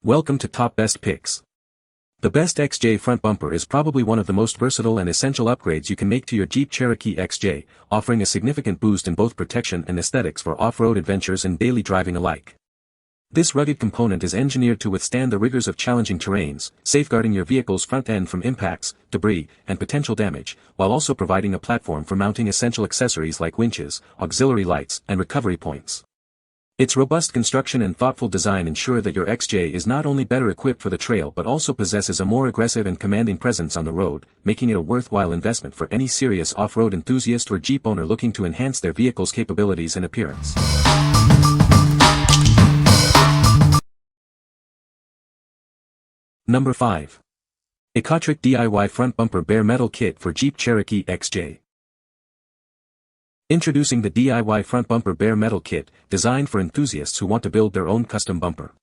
Welcome to Top Best Picks. The best XJ front bumper is probably one of the most versatile and essential upgrades you can make to your Jeep Cherokee XJ, offering a significant boost in both protection and aesthetics for off-road adventures and daily driving alike. This rugged component is engineered to withstand the rigors of challenging terrains, safeguarding your vehicle's front end from impacts, debris, and potential damage, while also providing a platform for mounting essential accessories like winches, auxiliary lights, and recovery points. Its robust construction and thoughtful design ensure that your XJ is not only better equipped for the trail but also possesses a more aggressive and commanding presence on the road, making it a worthwhile investment for any serious off-road enthusiast or Jeep owner looking to enhance their vehicle's capabilities and appearance. Number 5. ECOTRIC DIY Front Bumper Bare Metal Kit for Jeep Cherokee XJ. Introducing the DIY Front Bumper Bare Metal Kit, designed for enthusiasts who want to build their own custom bumper.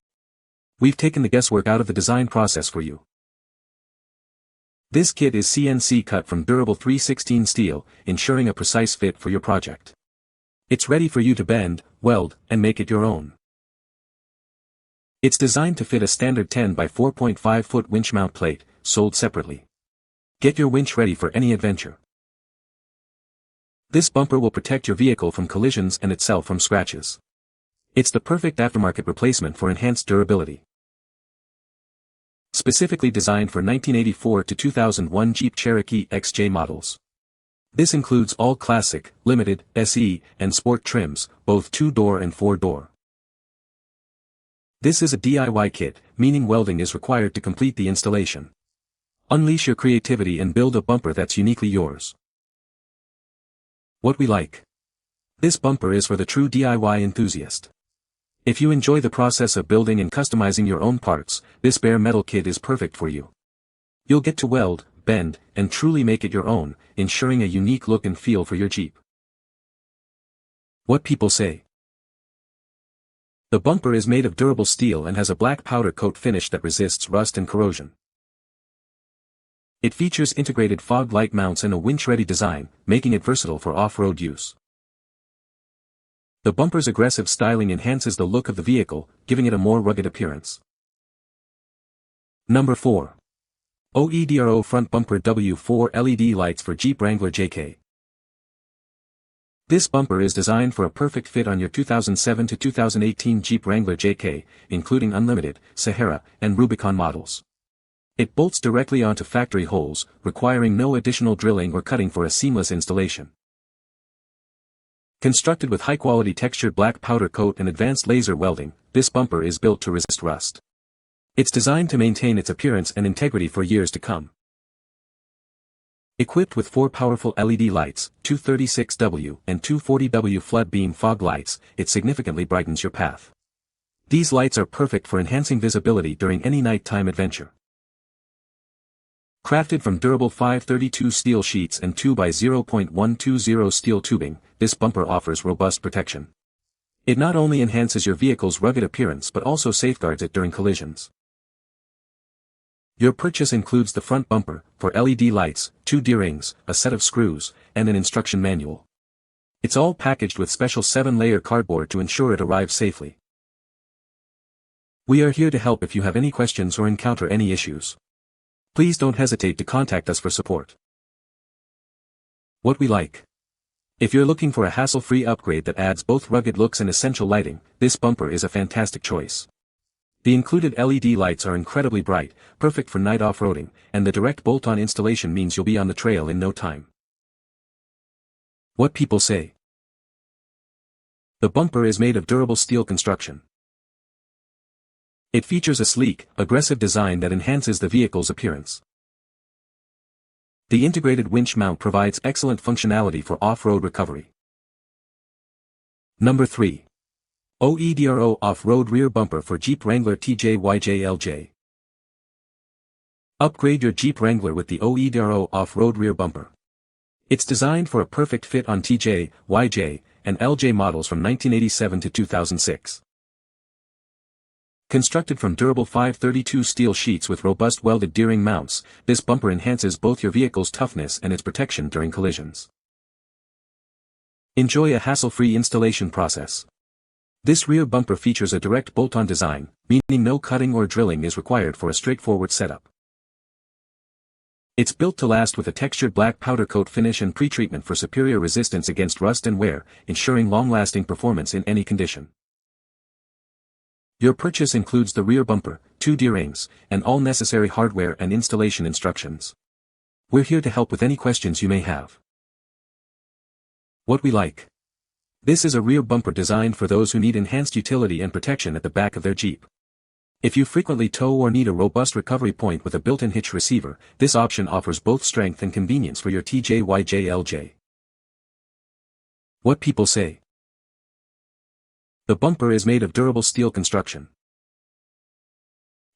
We've taken the guesswork out of the design process for you. This kit is CNC cut from durable 316 steel, ensuring a precise fit for your project. It's ready for you to bend, weld, and make it your own. It's designed to fit a standard 10 by 4.5 foot winch mount plate, sold separately. Get your winch ready for any adventure. This bumper will protect your vehicle from collisions and itself from scratches. It's the perfect aftermarket replacement for enhanced durability. Specifically designed for 1984 to 2001 Jeep Cherokee XJ models. This includes all Classic, Limited, SE, and Sport trims, both 2-door and 4-door. This is a DIY kit, meaning welding is required to complete the installation. Unleash your creativity and build a bumper that's uniquely yours. What we like. This bumper is for the true DIY enthusiast. If you enjoy the process of building and customizing your own parts, this bare metal kit is perfect for you. You'll get to weld, bend, and truly make it your own, ensuring a unique look and feel for your Jeep. What people say. The bumper is made of durable steel and has a black powder coat finish that resists rust and corrosion. It features integrated fog light mounts and a winch-ready design, making it versatile for off-road use. The bumper's aggressive styling enhances the look of the vehicle, giving it a more rugged appearance. Number 4. OEDRO Front Bumper W4 LED Lights for Jeep Wrangler JK. This bumper is designed for a perfect fit on your 2007 to 2018 Jeep Wrangler JK, including Unlimited, Sahara, and Rubicon models. It bolts directly onto factory holes, requiring no additional drilling or cutting for a seamless installation. Constructed with high-quality textured black powder coat and advanced laser welding, this bumper is built to resist rust. It's designed to maintain its appearance and integrity for years to come. Equipped with 4 powerful LED lights, 236W and 240W flood beam fog lights, it significantly brightens your path. These lights are perfect for enhancing visibility during any nighttime adventure. Crafted from durable 532 steel sheets and 2 by 0.120 steel tubing, this bumper offers robust protection. It not only enhances your vehicle's rugged appearance but also safeguards it during collisions. Your purchase includes the front bumper, for LED lights, 2 D-rings, a set of screws, and an instruction manual. It's all packaged with special 7-layer cardboard to ensure it arrives safely. We are here to help if you have any questions or encounter any issues. Please don't hesitate to contact us for support. What we like. If you're looking for a hassle-free upgrade that adds both rugged looks and essential lighting, this bumper is a fantastic choice. The included LED lights are incredibly bright, perfect for night off-roading, and the direct bolt-on installation means you'll be on the trail in no time. What people say. The bumper is made of durable steel construction. It features a sleek, aggressive design that enhances the vehicle's appearance. The integrated winch mount provides excellent functionality for off-road recovery. Number 3. OEDRO Off-Road Rear Bumper for Jeep Wrangler TJ/YJ/LJ. Upgrade your Jeep Wrangler with the OEDRO Off-Road Rear Bumper. It's designed for a perfect fit on TJ, YJ, and LJ models from 1987 to 2006. Constructed from durable 532 steel sheets with robust welded D-ring mounts, this bumper enhances both your vehicle's toughness and its protection during collisions. Enjoy a hassle-free installation process. This rear bumper features a direct bolt-on design, meaning no cutting or drilling is required for a straightforward setup. It's built to last with a textured black powder coat finish and pretreatment for superior resistance against rust and wear, ensuring long-lasting performance in any condition. Your purchase includes the rear bumper, 2 D-rings, and all necessary hardware and installation instructions. We're here to help with any questions you may have. What we like. This is a rear bumper designed for those who need enhanced utility and protection at the back of their Jeep. If you frequently tow or need a robust recovery point with a built-in hitch receiver, this option offers both strength and convenience for your TJYJLJ. What people say. The bumper is made of durable steel construction.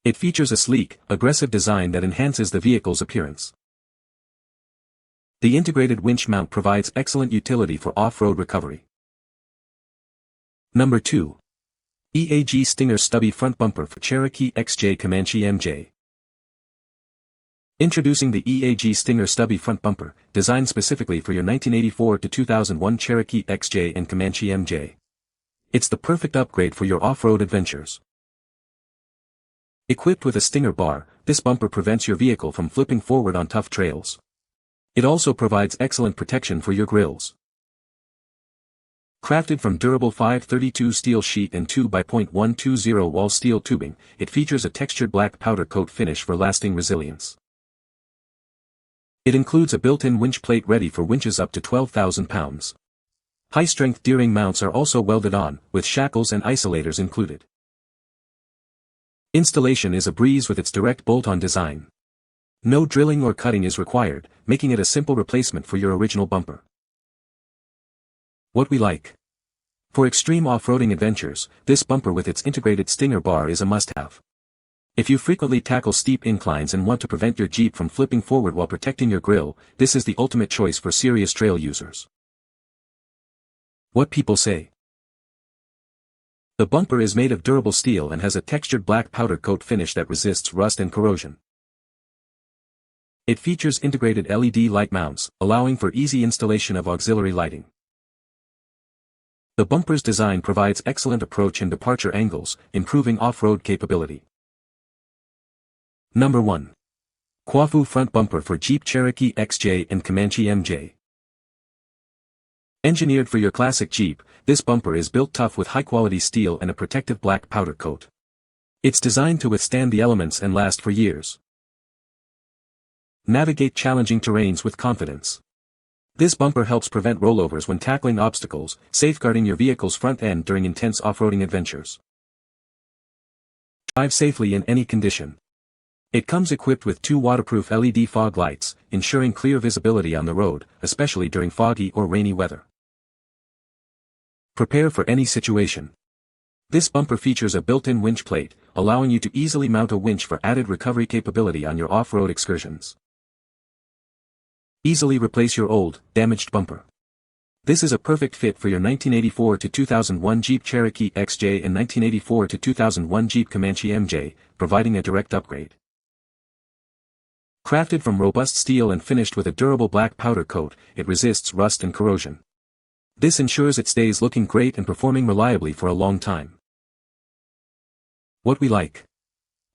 It features a sleek, aggressive design that enhances the vehicle's appearance. The integrated winch mount provides excellent utility for off-road recovery. Number 2. EAG Stinger Stubby Front Bumper for Cherokee XJ Comanche MJ. Introducing the EAG Stinger Stubby Front Bumper, designed specifically for your 1984 to 2001 Cherokee XJ and Comanche MJ. It's the perfect upgrade for your off-road adventures. Equipped with a stinger bar, this bumper prevents your vehicle from flipping forward on tough trails. It also provides excellent protection for your grills. Crafted from durable 532 steel sheet and 2x.120 wall steel tubing, it features a textured black powder coat finish for lasting resilience. It includes a built-in winch plate ready for winches up to 12,000 pounds. High-strength D-ring mounts are also welded on, with shackles and isolators included. Installation is a breeze with its direct bolt-on design. No drilling or cutting is required, making it a simple replacement for your original bumper. What we like. For extreme off-roading adventures, this bumper with its integrated stinger bar is a must-have. If you frequently tackle steep inclines and want to prevent your Jeep from flipping forward while protecting your grille, this is the ultimate choice for serious trail users. What people say. The bumper is made of durable steel and has a textured black powder coat finish that resists rust and corrosion. It features integrated LED light mounts, allowing for easy installation of auxiliary lighting. The bumper's design provides excellent approach and departure angles, improving off-road capability. Number 1. KUAFU Front Bumper for Jeep Cherokee XJ and Comanche MJ. Engineered for your classic Jeep, this bumper is built tough with high-quality steel and a protective black powder coat. It's designed to withstand the elements and last for years. Navigate challenging terrains with confidence. This bumper helps prevent rollovers when tackling obstacles, safeguarding your vehicle's front end during intense off-roading adventures. Drive safely in any condition. It comes equipped with 2 waterproof LED fog lights, ensuring clear visibility on the road, especially during foggy or rainy weather. Prepare for any situation. This bumper features a built-in winch plate, allowing you to easily mount a winch for added recovery capability on your off-road excursions. Easily replace your old, damaged bumper. This is a perfect fit for your 1984 to 2001 Jeep Cherokee XJ and 1984 to 2001 Jeep Comanche MJ, providing a direct upgrade. Crafted from robust steel and finished with a durable black powder coat, it resists rust and corrosion. This ensures it stays looking great and performing reliably for a long time. What we like.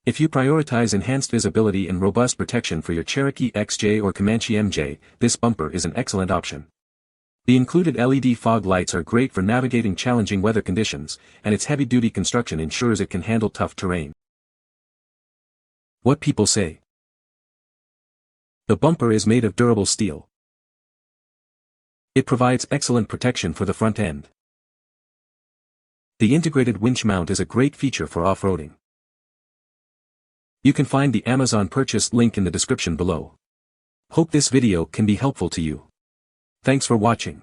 If you prioritize enhanced visibility and robust protection for your Cherokee XJ or Comanche MJ, this bumper is an excellent option. The included LED fog lights are great for navigating challenging weather conditions, and its heavy-duty construction ensures it can handle tough terrain. What people say. The bumper is made of durable steel. It provides excellent protection for the front end. The integrated winch mount is a great feature for off-roading. You can find the Amazon purchase link in the description below. Hope this video can be helpful to you. Thanks for watching.